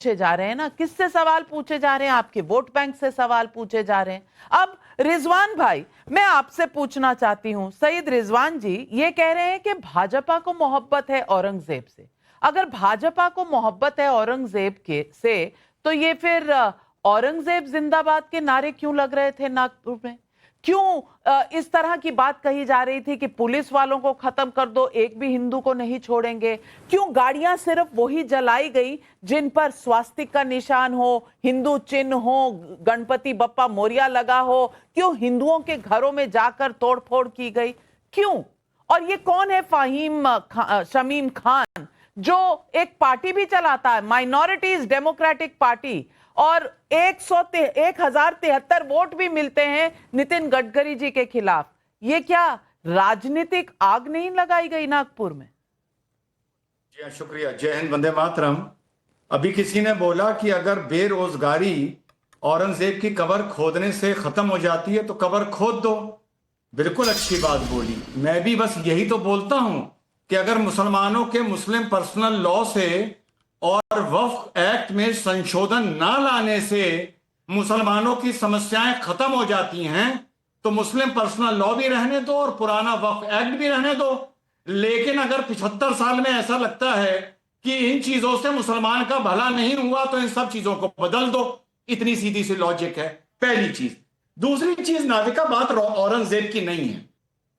पूछे जा रहे हैं ना, किससे सवाल पूछे जा रहे हैं? आपके वोट बैंक से सवाल पूछे जा रहे हैं। अब रिजवान भाई, मैं आपसे पूछना चाहती हूं, सईद रिजवान जी ये कह रहे हैं कि भाजपा को मोहब्बत है औरंगजेब से। अगर भाजपा को मोहब्बत है औरंगजेब के से, तो ये फिर औरंगजेब जिंदाबाद के नारे क्यों लग रहे थे नागपुर में? क्यों इस तरह की बात कही जा रही थी कि पुलिस वालों को खत्म कर दो, एक भी हिंदू को नहीं छोड़ेंगे? क्यों गाड़ियां सिर्फ वही जलाई गई जिन पर स्वास्तिक का निशान हो, हिंदू चिन्ह हो, गणपति बप्पा मोरिया लगा हो? क्यों हिंदुओं के घरों में जाकर तोड़फोड़ की गई? क्यों? और ये कौन है शमीम खान, जो एक पार्टी भी चलाता है, माइनॉरिटीज डेमोक्रेटिक पार्टी, और 1073 वोट भी मिलते हैं नितिन गडकरी जी के खिलाफ? ये क्या राजनीतिक आग नहीं लगाई गई नागपुर में? जी हाँ, शुक्रिया। जय हिंद, वंदे मातरम। अभी किसी ने बोला कि अगर बेरोजगारी औरंगजेब की कब्र खोदने से खत्म हो जाती है तो कब्र खोद दो। बिल्कुल अच्छी बात बोली। मैं भी बस यही तो बोलता हूं कि अगर मुसलमानों के मुस्लिम पर्सनल लॉ से और वक्फ एक्ट में संशोधन ना लाने से मुसलमानों की समस्याएं खत्म हो जाती हैं तो मुस्लिम पर्सनल लॉ भी रहने दो और पुराना वक्फ एक्ट भी रहने दो। लेकिन अगर 75 साल में ऐसा लगता है कि इन चीजों से मुसलमान का भला नहीं हुआ तो इन सब चीजों को बदल दो। इतनी सीधी सी लॉजिक है, पहली चीज। दूसरी चीज, नाविका, बात औरंगजेब की नहीं है,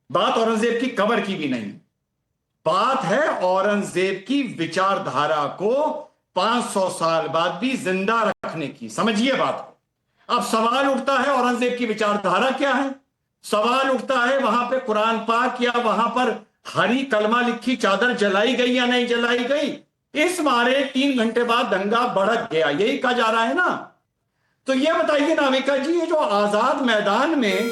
बात औरंगजेब की कब्र की भी नहीं। बात है औरंगजेब की विचारधारा को 500 साल बाद भी जिंदा रखने की। समझिए बात को। अब सवाल उठता है औरंगजेब की विचारधारा क्या है? सवाल उठता है वहां पे कुरान पाक या वहां पर हरी कलमा लिखी चादर जलाई गई या नहीं जलाई गई? इस मारे 3 घंटे बाद दंगा भड़क गया, यही कहा जा रहा है ना। तो ये बताइए नाविका जी, ये जो आजाद मैदान में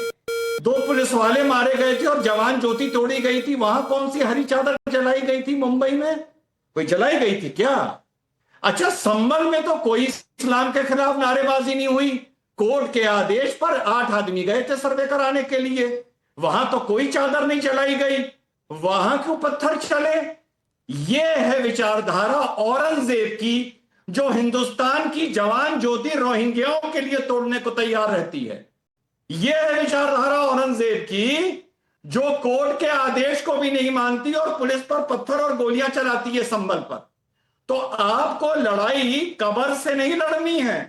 2 पुलिस वाले मारे गए थे और जवान ज्योति तोड़ी गई थी, वहां कौन सी हरी चादर जलाई गई थी? मुंबई में कोई जलाई गई थी क्या? अच्छा, संभल में तो कोई इस्लाम के खिलाफ नारेबाजी नहीं हुई। कोर्ट के आदेश पर 8 आदमी गए थे सर्वे कराने के लिए, वहां तो कोई चादर नहीं जलाई गई। वहां क्यों पत्थर चले? यह है विचारधारा औरंगजेब की, जो हिंदुस्तान की जवान ज्योति रोहिंग्याओं के लिए तोड़ने को तैयार रहती है। यह है विचारधारा औरंगजेब की, जो कोर्ट के आदेश को भी नहीं मानती और पुलिस पर पत्थर और गोलियां चलाती है संभल पर। तो आपको लड़ाई कब्र से नहीं लड़नी है,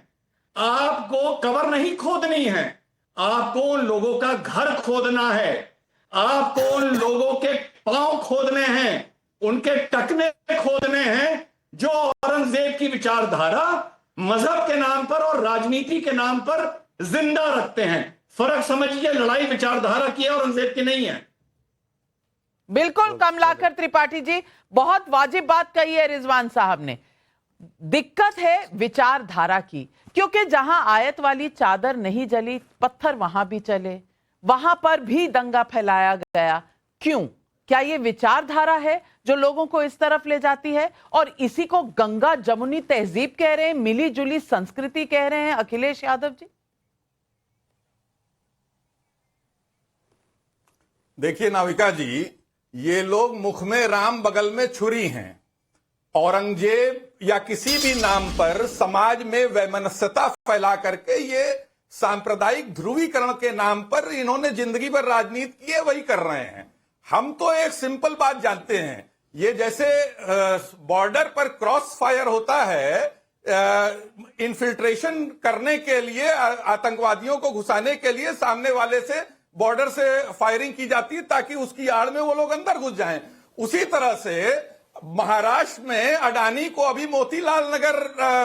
आपको कब्र नहीं खोदनी है, आपको उन लोगों का घर खोदना है, आपको उन लोगों के पांव खोदने हैं, उनके टकने खोदने हैं जो औरंगजेब की विचारधारा मजहब के नाम पर और राजनीति के नाम पर जिंदा रखते हैं। फर्क समझिए, लड़ाई विचारधारा की है, औरंगजेब की नहीं है। बिल्कुल कमलाकर त्रिपाठी जी, बहुत वाजिब बात कही है रिजवान साहब ने। दिक्कत है विचारधारा की, क्योंकि जहां आयत वाली चादर नहीं जली, पत्थर वहां भी चले, वहां पर भी दंगा फैलाया गया। क्यों? क्या ये विचारधारा है जो लोगों को इस तरफ ले जाती है? और इसी को गंगा जमुनी तहजीब कह रहे हैं, मिली जुली संस्कृति कह रहे हैं अखिलेश यादव जी। देखिए नाविका जी, ये लोग मुख में राम बगल में छुरी हैं। औरंगजेब या किसी भी नाम पर समाज में वैमनस्यता फैला करके ये सांप्रदायिक ध्रुवीकरण के नाम पर इन्होंने जिंदगी भर राजनीति की है, वही कर रहे हैं। हम तो एक सिंपल बात जानते हैं, ये जैसे बॉर्डर पर क्रॉस फायर होता है, इन्फिल्ट्रेशन करने के लिए, आतंकवादियों को घुसाने के लिए सामने वाले से बॉर्डर से फायरिंग की जाती है ताकि उसकी आड़ में वो लोग अंदर घुस जाएं। उसी तरह से महाराष्ट्र में अडानी को अभी मोतीलाल नगर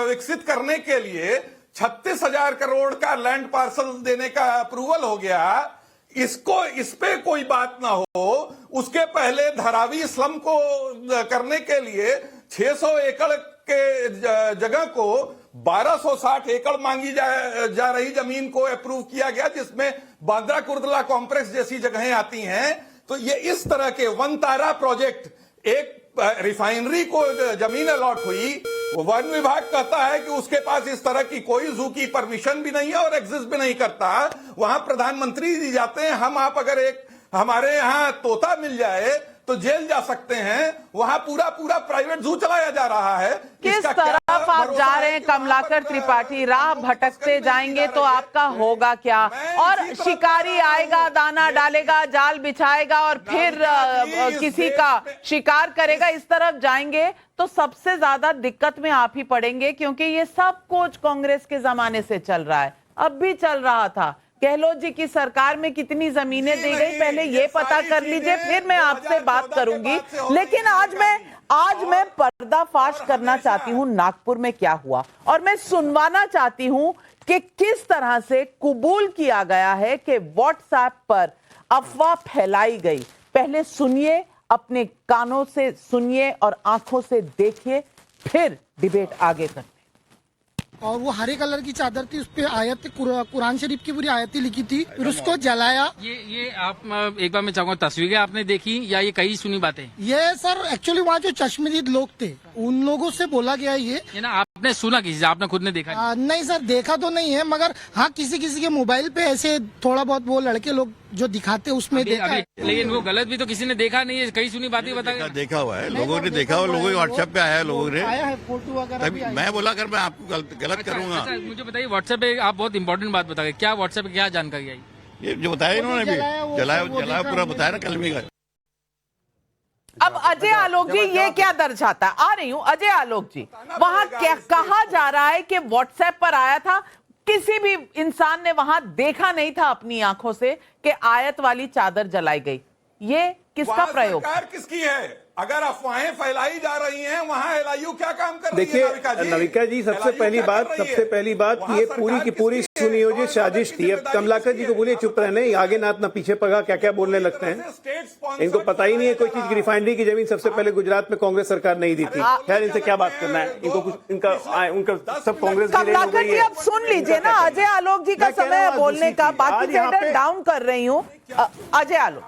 विकसित करने के लिए 36,000 करोड़ का लैंड पार्सल देने का अप्रूवल हो गया। इसको इस पे कोई बात ना हो, उसके पहले धारावी स्लम को करने के लिए 600 एकड़ के जगह को 1260 एकड़ मांगी जा रही जमीन को अप्रूव किया गया, जिसमें बांद्रा कुर्दला कॉम्प्लेक्स जैसी जगहें आती हैं। तो ये इस तरह के वन तारा प्रोजेक्ट, एक रिफाइनरी को जमीन अलॉट हुई, वन विभाग कहता है कि उसके पास इस तरह की कोई जू की परमिशन भी नहीं है और एग्जिस्ट भी नहीं करता। वहां प्रधानमंत्री जी जाते हैं, हम आप अगर एक हमारे यहां तोता मिल जाए तो जेल जा सकते हैं, वहां पूरा पूरा प्राइवेट जू चलाया जा रहा है। किस इसका क्या तरफ आप भरोसा जा है रहे हैं कि वहां कमलाकर पर त्रिपाठी? राह कुछ भटकते तस्करी जाएंगे नहीं तो की जा आपका रही है। होगा क्या? मैं और इसी तरफ शिकारी जा रहा हूं। आएगा, दाना डालेगा, जाल बिछाएगा और फिर नाविका जी, इस किसी देश का में- शिकार करेगा। इस तरफ जाएंगे तो सबसे ज्यादा दिक्कत में आप ही पड़ेंगे, क्योंकि ये सब कुछ कांग्रेस के जमाने से चल रहा है, अब भी चल रहा था। गहलोत जी की सरकार में कितनी जमीनें दी गई, पहले ये पता कर लीजिए, फिर मैं आपसे बात करूंगी। लेकिन आज मैं पर्दाफाश करना चाहती हूं नागपुर में क्या हुआ, और मैं सुनवाना चाहती हूं कि किस तरह से कबूल किया गया है कि व्हाट्सएप पर अफवाह फैलाई गई। पहले सुनिए, अपने कानों से सुनिए और आंखों से देखिए, फिर डिबेट आगे करते। और वो हरे कलर की चादर थी, उस पे आयत कुरान शरीफ की पूरी आयतें लिखी थी, फिर उसको जलाया। ये आप एक बार मैं चाहूंगा, तस्वीरें आपने देखी या ये कहीं सुनी बातें? ये सर एक्चुअली वहाँ जो चश्मदीद लोग थे उन लोगों से बोला गया ये ना आपने सुना किसी से, आपने खुद ने देखा नहीं? नहीं सर, देखा तो नहीं है, मगर हाँ किसी किसी के मोबाइल पे ऐसे थोड़ा बहुत वो लड़के लोग जो दिखाते उसमें देखा है। लेकिन वो गलत भी तो किसी ने देखा नहीं है, कहीं सुनी बातें बता देखा हुआ है, लोगों ने देखा हुआ, लोगों के व्हाट्सएप पे आया है, लोगों ने आया है फोटो वगैरह भी तभी आया है। मैं बोला कर मैं आपको गलत करूंगा। अच्छा, मुझे बताइए, व्हाट्सएप पे आप बहुत इंपॉर्टेंट बात बता गए, क्या व्हाट्सएप पे क्या जानकारी आई? ये जो बताया इन्होंने जलाया, वो भी जलाया सब वो जलाया देखा पूरा हमने। बताया ना कल में का। अब अजय आलोक जी, ये क्या दर्शाता है? आ रही हूं अजय आलोक जी, वहां क्या कहा जा रहा है कि व्हाट्सएप पर आया था, किसी भी इंसान ने वहां देखा नहीं था अपनी आंखों से कि आयत वाली चादर जलाई गई। ये किसका वहां प्रयोग? सरकार किसकी है? अगर अफवाहें फैलाई जा रही हैं, वहां एलआईयू क्या काम कर रही है? देखिए नविका जी, सबसे पहली बात ये पूरी की पूरी सुनियोजित साजिश थी। अब कमलाकर जी को बोलिए चुप रहने, आगे नाथ ना पीछे पगा, क्या क्या बोलने लगते हैं। इनको पता ही नहीं है कोई चीज की। रिफाइनरी की जमीन सबसे पहले गुजरात में कांग्रेस सरकार नहीं दी थी। खैर, इनसे क्या बात करना है, इनको कुछ उनका सब कांग्रेस की रेल हो कमलाकर गई जी है। अब सुन लीजिए ना, अजय आलोक जी का मैं कह रहा समय है हूं बोलने दूसरी का, चीज, बाकी आज यहाँ से पे- डाउन कर रही हूं। अजय आलोक,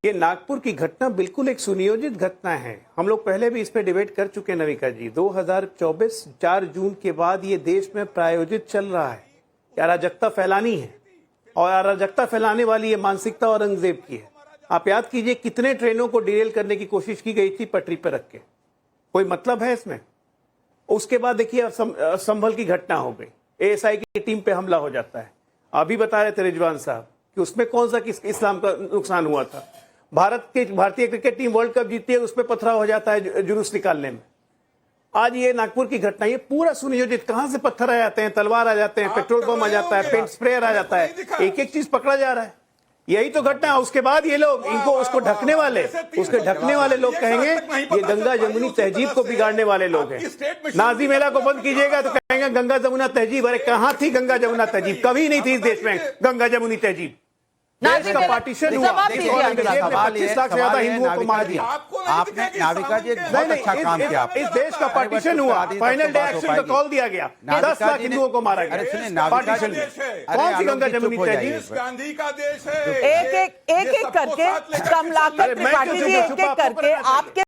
ये नागपुर की घटना बिल्कुल एक सुनियोजित घटना है। हम लोग पहले भी इस पे डिबेट कर चुके हैं नविका जी। 2024 4 जून के बाद ये देश में प्रायोजित चल रहा है कि अराजकता फैलानी है, और अराजकता फैलाने वाली ये मानसिकता औरंगजेब की है। आप याद कीजिए कितने ट्रेनों को डिरेल करने की कोशिश की गई थी पटरी पर रख के, कोई मतलब है इसमें? उसके बाद देखिए संभल की घटना हो गई, एएसआई की टीम पे हमला हो जाता है। अभी बता रहे थे रिजवान साहब कि उसमें कौन सा इस्लाम का नुकसान हुआ था। भारतीय क्रिकेट टीम वर्ल्ड कप जीतती है, उसमें पथराव हो जाता है जुलूस निकालने में। आज ये नागपुर की घटना, ये पूरा सुनियोजित, कहां से पत्थर आ जाते हैं, तलवार आ जाते हैं, पेट्रोल बम आ जाता है, पेंट स्प्रेयर आ जाता है, एक एक चीज पकड़ा जा रहा है। यही तो घटना है। उसके बाद ये लोग इनको उसको ढकने वाले लोग कहेंगे ये गंगा जमुनी तहजीब को बिगाड़ने वाले लोग हैं। नाजी मेला को बंद कीजिएगा तो कहेंगे गंगा जमुना तहजीब। अरे कहां थी गंगा जमुना तहजीब? कभी नहीं थी इस देश में गंगा जमुनी तहजीब। देश का पार्टीशन हुआ, जवाब दीजिए। औरंगजेब ने 25 लाख से ज्यादा हिंदुओं को मार दिया। आपने नाविका जी बहुत अच्छा काम किया। इस देश का पार्टीशन हुआ, फाइनल डे एक्शन का कॉल दिया गया, 10 लाख हिंदुओं को मारा अरे सुनिए, गया नाविका पार्टीशन जी, में। अरे कौन सी आलोक गंगा जी, चुप जमुनी हो जाइए। तहजीब? देश गांधी का देश है। एक एक करके कमलाकर अरे मैं क्यों त्रिपाठी जी, चुप- एक छुपा एक करके आपको आपके